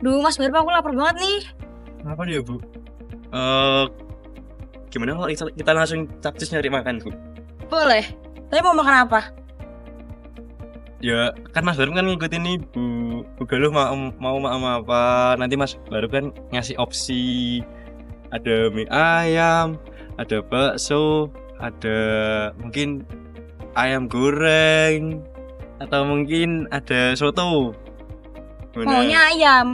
Duh, Mas Barba, aku lapar banget nih. Apa dia, Bu? Eh, Gimana kalau kita langsung capcus nyari makan, Bu? Boleh. Tapi mau makan apa? Ya, kan Mas Baru kan ngikutin nih, Bu Galuh mau makan apa. Nanti Mas Baru kan ngasih opsi. Ada mie ayam, ada bakso, ada mungkin ayam goreng, atau mungkin ada soto. Maunya Gimana? ayam.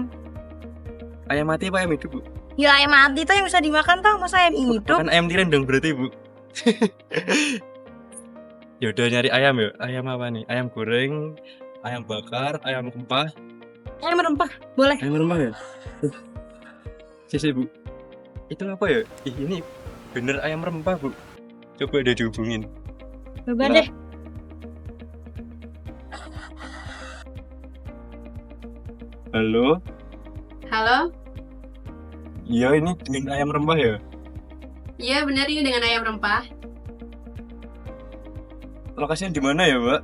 Ayam mati apa ayam hidup, Bu? Ya ayam mati tuh yang bisa dimakan tau, masa ayam hidup? Makan ayam tiren dong berarti, Bu. Ya udah nyari ayam ya. Ayam apa nih? Ayam goreng, ayam bakar, ayam rempah. Ayam rempah, boleh. Ayam rempah ya? Sisi, Bu. Itu apa ya? Ini bener ayam rempah, Bu. Coba deh dihubungin. Coba Nah. deh. Halo? Halo, Iya, ini dengan ayam rempah ya? iya benar ini dengan ayam rempah. Lokasinya di mana ya, Mbak?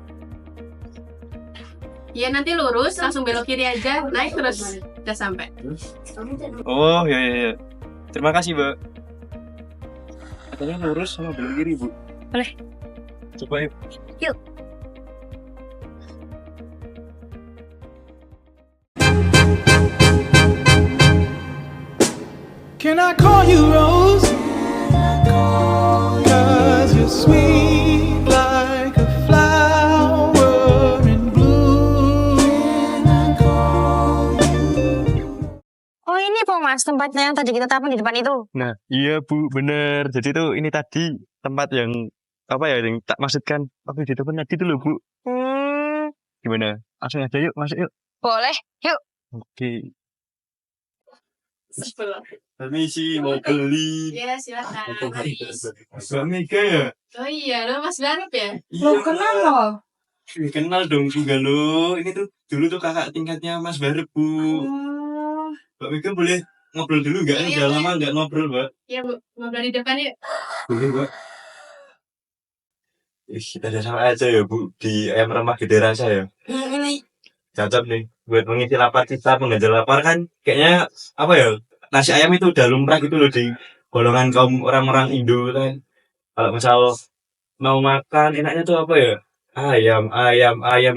Iya nanti lurus, langsung belok kiri aja, naik terus udah sampai. Oh, ya. Terima kasih, Mbak. Katanya lurus sama belok kiri, Bu. Boleh. Coba yuk. Yuk. Can I call you Rose? Cause you're sweet like a flower in bloom. Oh ini po Mas, tempatnya yang tadi kita tapan di depan itu. Nah, iya, Bu, bener. Jadi tuh ini tadi tempat yang apa ya, yang tak maksudkan waktu di depan tadi tuh loh, Bu. Gimana? Langsung aja yuk, masuk yuk. Boleh. Yuk. Oke. Sebelah. Permisi, mau beli. Iya silakan. Mbak Mega ya? Oh iya, lo Mas Barep ya? Lo kenal loh. Kenal dong, Bu Galuh. Ini tuh dulu tuh kakak tingkatnya Mas Barep, Bu. Oh. Mbak Mega boleh ngobrol dulu nggak? Iya, Udah boleh. lama nggak ngobrol, Mbak. Iya Bu, ngobrol di depan yuk. Boleh, Mbak. Kita ada sama aja ya, Bu, di ayam rempah gede rasa ya. Ini. Cocok nih buat mengisi lapar kita, mengganjal lapar kan. Kayaknya apa ya? Nasi ayam itu udah lumrah gitu loh di golongan kaum orang-orang Indo kan. Kalau misal mau makan enaknya tuh apa ya? Ayam.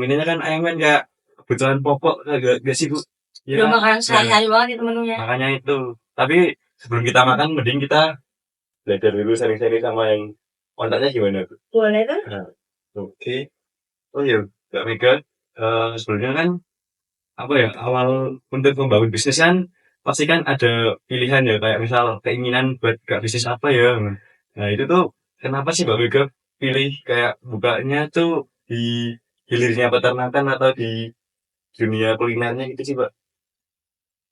Ini kan ayam kan kayak kebutuhan pokok gak sih, Bu? Udah Ya, makanan sehari-hari banget itu menunya. makanya itu. Tapi sebelum kita makan, mending kita belajar dulu sering-sering sama yang kontaknya gimana, Bu? Boleh kan? Nah, oke. Oh iya, Mbak Mega, sebelumnya kan apa ya, awal untuk membangun bisnis kan pasti kan ada pilihan ya, kayak misal keinginan buat buka bisnis apa ya. Nah itu tuh kenapa sih Mbak Mega pilih kayak bukanya tuh di hilirnya peternakan atau di dunia kulinernya gitu sih, Mbak?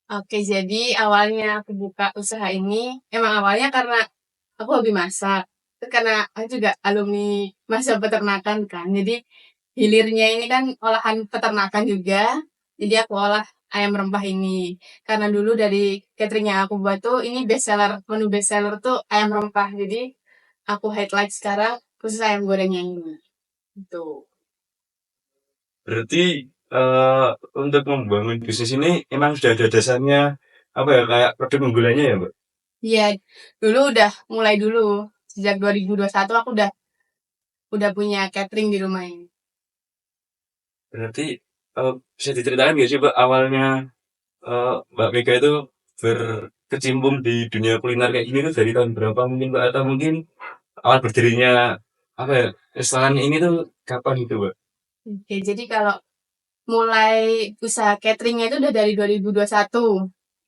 Oke, jadi awalnya aku buka usaha ini, emang awalnya karena aku hobi masak. Terus karena aku juga alumni masa peternakan kan, jadi hilirnya ini kan olahan peternakan juga, jadi aku olah ayam rempah ini. Karena dulu dari catering yang aku buat tuh, ini best seller, menu best seller tuh ayam rempah. Jadi aku highlight sekarang khusus ayam gorengnya ini. Gitu. Berarti untuk membangun bisnis ini emang sudah ada dasarnya apa ya, kayak produk unggulannya ya, Mbak? Iya, dulu udah mulai dulu. Sejak 2021 aku udah punya catering di rumah ini. Berarti bisa diceritakan nggak sih, Mbak, awalnya Mbak Mega itu berkecimpung di dunia kuliner kayak gini tuh dari tahun berapa mungkin, Mbak? Atau mungkin awal berdirinya apa ya, restoran ini tuh kapan gitu, Mbak? Oke, jadi kalau mulai usaha cateringnya itu udah dari 2021.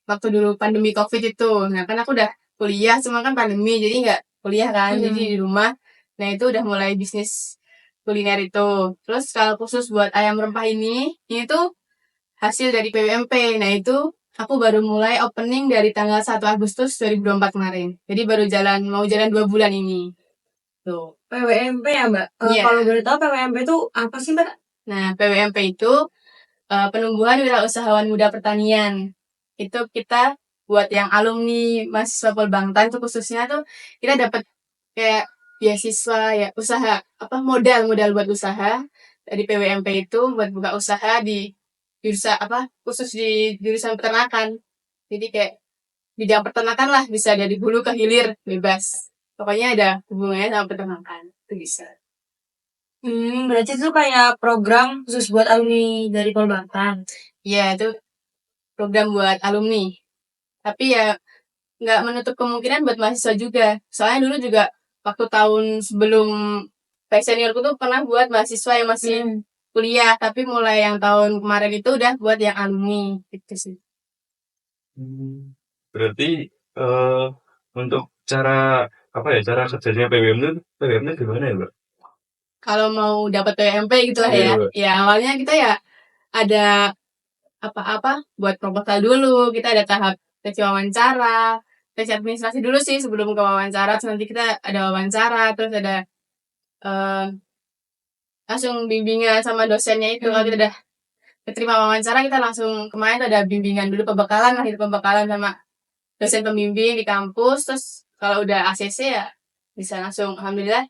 Waktu dulu pandemi COVID itu. Nah, kan aku udah kuliah, cuma kan pandemi, jadi nggak kuliah kan, jadi di rumah. Nah, itu udah mulai bisnis kuliner itu. Terus kalau khusus buat ayam rempah ini tuh hasil dari PWMP. Nah, itu aku baru mulai opening dari tanggal 1 Agustus 2024 kemarin. Jadi baru mau jalan 2 bulan ini. Tuh. PWMP ya Mbak? Iya. Kalau boleh tahu PWMP itu apa sih Mbak? Nah, PWMP itu penumbuhan wirausahawan muda pertanian. Itu kita buat yang alumni mahasiswa Polbangtan tuh khususnya tuh kita dapat kayak beasiswa ya usaha modal buat usaha dari PWMP itu buat buka usaha di jurusan khusus di jurusan peternakan. Jadi kayak bidang peternakan lah, bisa dari hulu ke hilir bebas. Pokoknya ada hubungannya sama peternakan. Itu bisa. Berarti itu kayak program khusus buat alumni dari Polbatan. Iya, itu program buat alumni. Tapi ya nggak menutup kemungkinan buat mahasiswa juga. Soalnya dulu juga waktu tahun sebelum seniorku tuh pernah buat mahasiswa yang masih kuliah, tapi mulai yang tahun kemarin itu udah buat yang alumni gitu sih. Berarti untuk cara kerjanya PWM itu gimana ya, Mbak? Kalau mau dapat PMP gitulah ya. Iya. Ya awalnya kita ya ada apa-apa buat proposal dulu, kita ada tahap sesi wawancara, sesi administrasi dulu sih sebelum ke wawancara, terus nanti kita ada wawancara, terus ada langsung bimbingan sama dosennya itu. Kalau kita udah keterima wawancara, kita langsung kemarin tuh ada bimbingan dulu, pembekalan sama dosen pembimbing di kampus. Terus kalau udah ACC ya bisa langsung alhamdulillah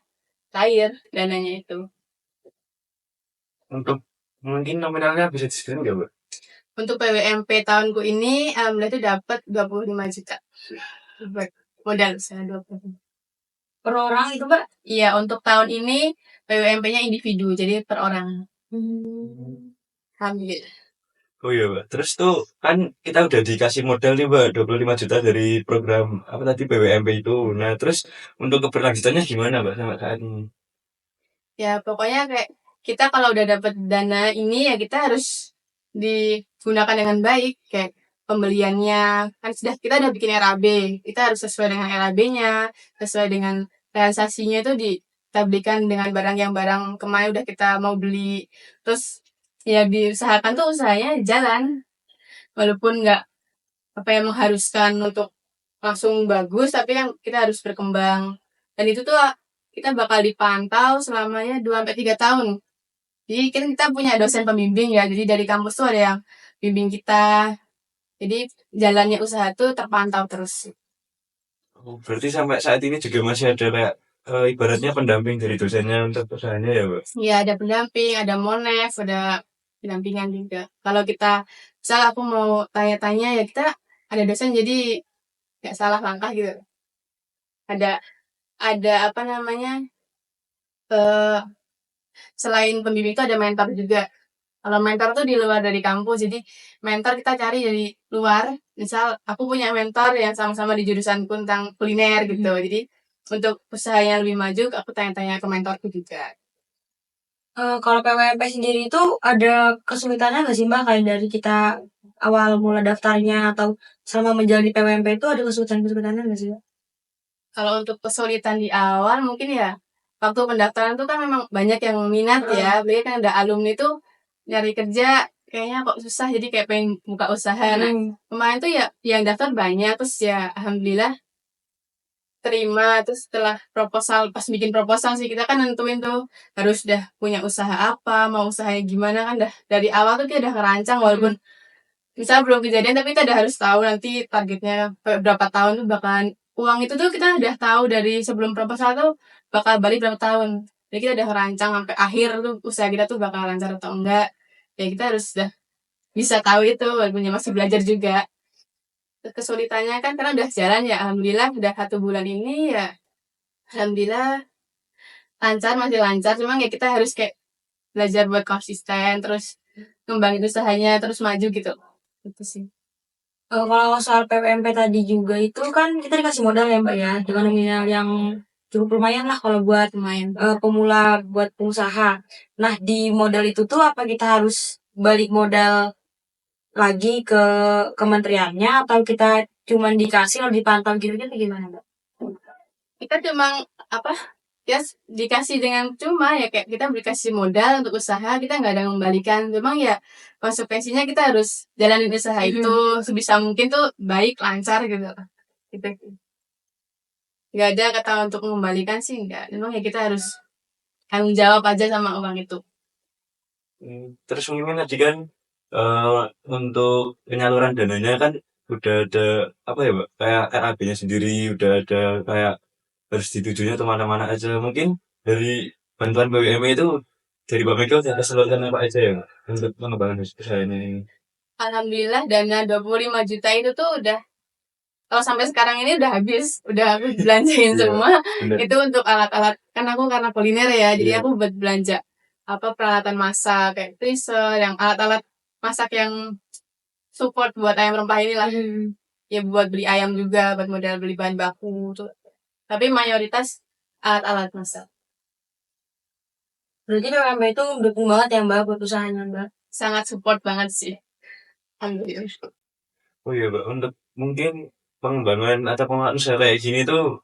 cair dananya itu. Untuk mungkin nominalnya bisa disebutin nggak, Mbak? Untuk PWMP tahunku ini alhamdulillah itu dapat 25 juta. Buat modal usaha 20. Per orang itu, Mbak? Iya, untuk tahun ini PWMP-nya individu, jadi per orang. Alhamdulillah. Oh iya, Mbak. Terus tuh kan kita udah dikasih modal nih, Mbak, 25 juta dari program apa tadi PWMP itu. Nah, terus untuk keberlanjutannya gimana, Mbak, sampai saat ini? Ya, pokoknya kayak kita kalau udah dapat dana ini ya kita harus digunakan dengan baik. Kayak pembeliannya, kan kita udah bikin RAB. Kita harus sesuai dengan RAB-nya, sesuai dengan realisasinya itu kita belikan dengan barang kemarin udah kita mau beli. Terus ya diusahakan tuh usahanya jalan. Walaupun nggak mengharuskan untuk langsung bagus, tapi kan kita harus berkembang. Dan itu tuh kita bakal dipantau selamanya 2-3 tahun. Jadi kan kita punya dosen pembimbing ya, jadi dari kampus tuh ada yang bimbing kita. Jadi jalannya usaha tuh terpantau terus. Oh, berarti sampai saat ini juga masih ada kayak ibaratnya pendamping dari dosennya untuk usahanya ya, Mbak? Ya ada pendamping, ada monef, ada pendampingan juga. Kalau kita, misal aku mau tanya-tanya ya kita ada dosen jadi nggak salah langkah gitu. Ada apa namanya, selain pembimbing itu ada mentor juga. Kalau mentor tuh di luar dari kampus, jadi mentor kita cari dari luar. Misal aku punya mentor yang sama-sama di jurusan tentang kuliner gitu. Jadi untuk usaha yang lebih maju, aku tanya-tanya ke mentorku juga. Kalau PWMP sendiri itu ada kesulitannya nggak sih, Mbak? Kayak dari kita awal mula daftarnya atau selama menjalani PWMP itu ada kesulitan-kesulitannya nggak sih, Mbak? Kalau untuk kesulitan di awal mungkin ya waktu pendaftaran tuh kan memang banyak yang minat ya. Apalagi kan ada alumni tuh nyari kerja kayaknya kok susah, jadi kayak pengen buka usaha. Nah, kemarin tuh ya yang daftar banyak, terus ya alhamdulillah terima. Terus setelah pas bikin proposal sih kita kan nentuin tuh harus udah punya usaha apa, mau usahanya gimana, kan dah dari awal tuh kita udah ngerancang, walaupun misal belum kejadian tapi kita udah harus tahu nanti targetnya berapa tahun tuh bakalan uang itu tuh kita udah tahu dari sebelum proposal tuh bakal balik berapa tahun. Jadi kita udah ngerancang sampai akhir tuh usaha kita tuh bakal lancar atau enggak. Ya kita harus udah bisa tahu itu, walaupun masih belajar juga. Kesulitannya kan karena udah jalan ya, alhamdulillah udah 1 bulan ini ya alhamdulillah masih lancar. Cuma ya kita harus kayak belajar buat konsisten, terus ngembangin usahanya, terus maju gitu. Itu sih. Kalau soal PWMP tadi juga itu kan kita dikasih modal ya, Mbak ya, dengan nominal yang cukup lumayan lah kalau buat Lumayan. pemula, buat pengusaha. Nah, di modal itu tuh apa kita harus balik modal lagi ke kementeriannya atau kita cuman dikasih lalu dipantau gitu-gitu gimana, Mbak? Kita cuma dikasih dengan cuma ya, kayak kita dikasih modal untuk usaha, kita nggak ada mengembalikan. Memang ya konsekuensinya kita harus jalanin usaha itu sebisa mungkin tuh baik, lancar gitu. Nggak ada kata untuk mengembalikan sih, nggak. Memang ya kita harus tanggung jawab aja sama uang itu. Terus mungkin tadi kan untuk penyaluran dananya kan udah ada apa ya, Mbak? Kayak RAB-nya sendiri, udah ada kayak harus ditujunya kemana-mana aja. Mungkin dari bantuan BUMN itu dari Mbak Mega udah kesulitan apa aja ya untuk mengembangkan usaha ini? Alhamdulillah dana 25 juta itu tuh udah, kalau sampai sekarang ini udah habis, udah aku belanjain Iya, semua. bener. Itu untuk alat-alat, kan aku karena kuliner ya, jadi Iya. aku buat belanja peralatan masak kayak freezer, yang alat-alat masak yang support buat ayam rempah inilah. Ya buat beli ayam juga, buat modal beli bahan baku tuh. Tapi mayoritas alat-alat masak. Berarti memang Mbak itu mendukung banget ya Mbak buat usahanya Mbak. Sangat support banget sih. Alhamdulillah. Oh iya Mbak, untuk mungkin pengembangan atau pengelolaan usaha kayak gini tuh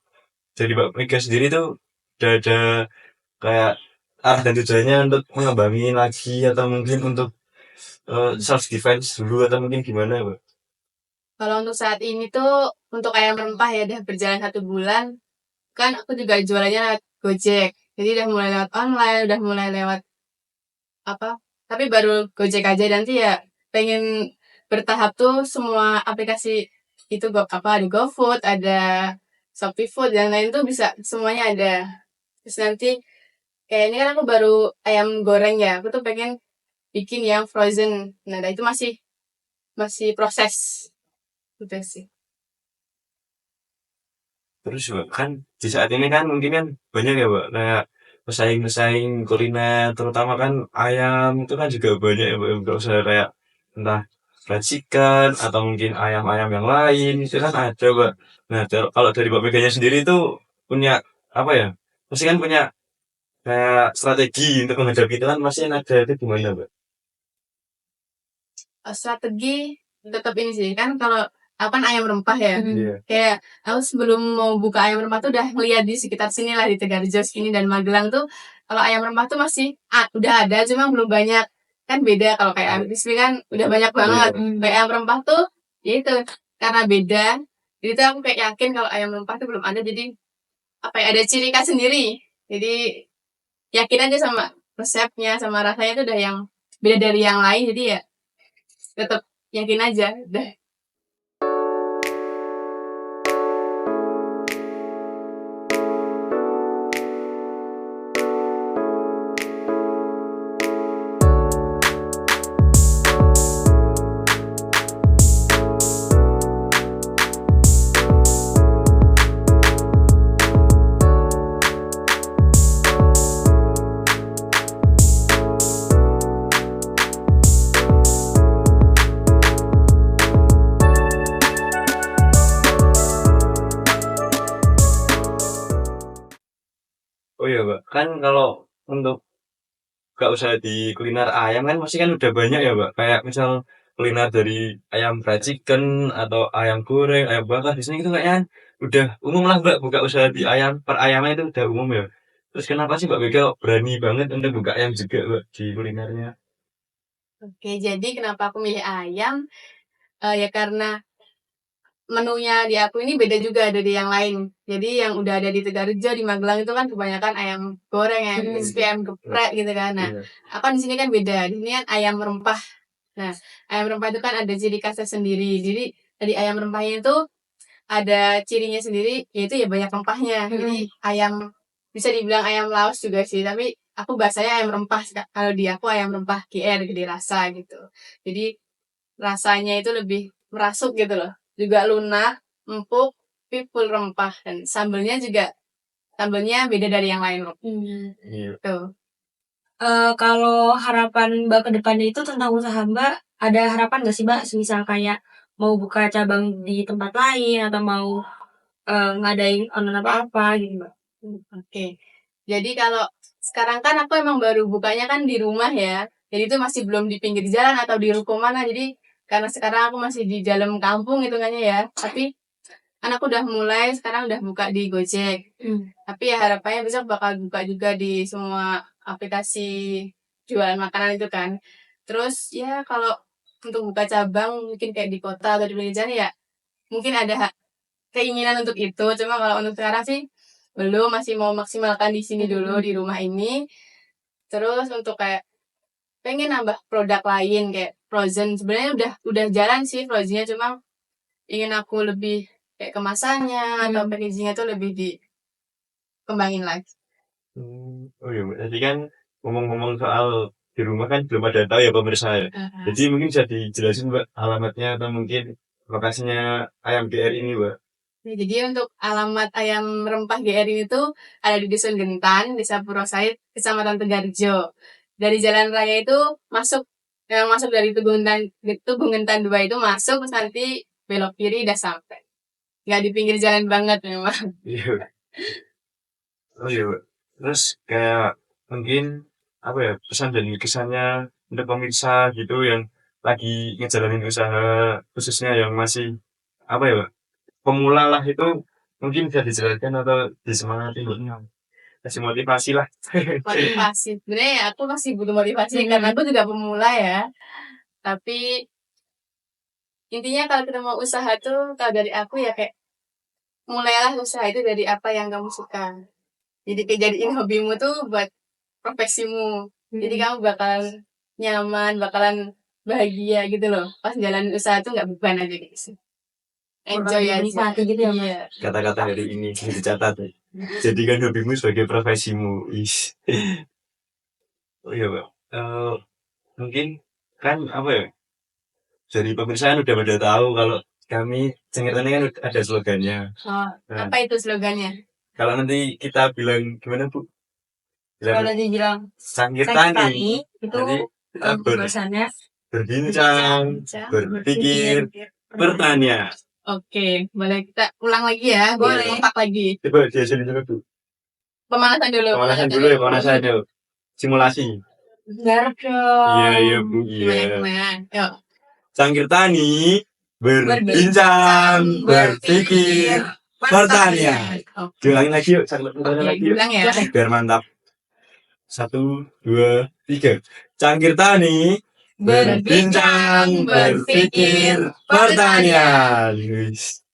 dari Mbak Mega sendiri tuh udah ada kayak arah dan tujuannya untuk mengembangin lagi atau mungkin untuk self defense dulu atau mungkin gimana Mbak? Kalau untuk saat ini tuh, untuk ayam rempah ya udah berjalan 1 bulan. Kan aku juga jualannya lewat Gojek. Jadi udah mulai lewat online, udah mulai lewat tapi baru Gojek aja. Nanti ya pengen bertahap tuh semua aplikasi itu ada GoFood, ada Shopee Food dan lain tuh bisa semuanya ada. Terus nanti kayak ini kan aku baru ayam goreng ya, aku tuh pengen bikin yang frozen. Nah, itu masih proses gitu sih. Terus Mbak, kan di saat ini kan mungkin kan banyak ya Mbak, kayak pesaing-pesaing kuliner, terutama kan ayam itu kan juga banyak ya Mbak, yang buka usaha kayak entah fried chicken atau mungkin ayam-ayam yang lain, itu kan ada Mbak. Nah, kalau dari Mbak Meganya sendiri itu punya apa ya? Pasti kan punya kayak strategi untuk menghadapi itu kan pasti ada itu gimana Mbak? Strategi tetap ini sih, kan kalau aku kan ayam rempah ya. Iya. Kayak aku sebelum mau buka ayam rempah tuh udah ngeliat di sekitar sini lah, di Tegarjo sini dan Magelang tuh kalau ayam rempah tuh masih udah ada cuma belum banyak. Kan beda kalau kayak ayam crispy kan udah banyak banget. Kayak ayam rempah tuh ya itu karena beda. Jadi tuh aku kayak yakin kalau ayam rempah tuh belum ada, jadi ada ciri khas sendiri. Jadi yakin aja sama resepnya, sama rasanya tuh udah yang beda dari yang lain, jadi ya tetap yakin aja udah. Oh iya Mbak, kan kalau untuk gak usah di kuliner ayam kan pasti kan udah banyak ya Mbak. Kayak misal kuliner dari ayam fried chicken atau ayam goreng, ayam bakar di sini itu kayaknya udah umum lah Mbak buka usaha di ayam per ayamnya itu udah umum ya. Terus kenapa sih Mbak Mega berani banget untuk buka ayam juga Mbak di kulinernya? Oke, jadi kenapa aku milih ayam? Ya karena menunya di aku ini beda juga dari yang lain. Jadi yang udah ada di Tegarjo, di Magelang itu kan kebanyakan ayam goreng, ayam crispy, ayam geprek gitu kan. Nah, Iya. aku kan di sini kan beda. Di sini kan ayam rempah. Nah, ayam rempah itu kan ada ciri khasnya sendiri. Jadi dari ayam rempahnya itu ada cirinya sendiri, yaitu ya banyak rempahnya. Jadi ayam bisa dibilang ayam laos juga sih, tapi aku bahasanya ayam rempah. Kalau di aku ayam rempah GR, gede rasa gitu. Jadi rasanya itu lebih merasuk gitu loh. Juga lunak, empuk, tapi full rempah. Dan sambelnya beda dari yang lain loh. Iya. Tuh. Kalau harapan Mbak ke depannya itu tentang usaha Mbak, ada harapan nggak sih Mbak? Misal kayak mau buka cabang di tempat lain atau mau ngadain online apa-apa gitu Mbak? Oke. Jadi kalau sekarang kan aku emang baru bukanya kan di rumah ya. Jadi itu masih belum di pinggir jalan atau di ruko mana. Jadi karena sekarang aku masih di dalam kampung hitungannya ya. Tapi kan aku udah mulai, sekarang udah buka di Gojek. Tapi ya harapannya besok bakal buka juga di semua aplikasi jualan makanan itu kan. Terus ya kalau untuk buka cabang mungkin kayak di kota atau di pinggir jalan ya mungkin ada keinginan untuk itu. Cuma kalau untuk sekarang sih belum, masih mau maksimalkan di sini dulu di rumah ini. Terus untuk kayak pengen nambah produk lain kayak frozen. Sebenarnya udah jalan sih frozennya, cuma ingin aku lebih kayak kemasannya atau packagingnya tuh lebih dikembangin lagi. Oh iya Mbak, jadi kan ngomong-ngomong soal di rumah kan belum ada yang tahu ya pemirsa ya. Jadi mungkin bisa dijelasin Mbak alamatnya atau mungkin lokasinya ayam GR ini Mbak. Ya, jadi untuk alamat ayam rempah GR ini tuh ada di Dusun Gentan, Desa Purwosaid, Kecamatan Tegarjo. Dari jalan raya itu masuk dari Tugu Gentan 2 itu masuk, terus nanti belok kiri udah sampai. Nggak di pinggir jalan banget memang. Iya. Oh iya Mbak. Terus kayak mungkin apa ya pesan dan kesannya untuk pemirsa gitu yang lagi ngejalanin usaha khususnya yang masih apa ya Mbak, pemula lah itu mungkin bisa dijelaskan atau disemangatin Mbak. Kasih motivasi lah. Motivasi. Sebenarnya ya aku masih butuh motivasi karena aku juga pemula ya. Tapi intinya kalau kita mau usaha tuh, kalau dari aku ya kayak mulailah usaha itu dari apa yang kamu suka. Jadi kayak jadiin hobimu tuh buat profesimu. Jadi kamu bakalan nyaman, bakalan bahagia gitu loh. Pas jalan usaha tuh nggak beban aja gitu. Enjoy aja. Menikmati gitu ya, Mas. Iya. Kata-kata hari ini dicatat ya. Jadikan hobimu sebagai profesimu. Is. Oh iya Mbak. Mungkin kan apa ya? Dari pemirsa kan udah pada tahu kalau kami Cengir Tani kan ada slogannya. Oh, Nah, apa itu slogannya? kalau nanti kita bilang gimana Bu? Kalau Bilang dibilang Cangkir Cengir Tani. Tani itu Nanti bahasanya berbincang, berpikir, pertanian. Oke, boleh kita ulang lagi ya. Gue Boleh. kompak lagi. Coba diajarin dulu Bu. Pemanasan dulu. Pemanasan dulu ya, pemanasan dulu. Simulasi. garap dong. Iya, iya Bu, iya. Gimana? Yuk. Cangkir Tani, berbincang, berpikir, pertanian. Oke, Diulangin lagi yuk, ulang lagi yuk. ulang ya. Biar mantap. 1, 2, 3. Cangkir Tani, berbincang, berpikir, pertanian. Wis.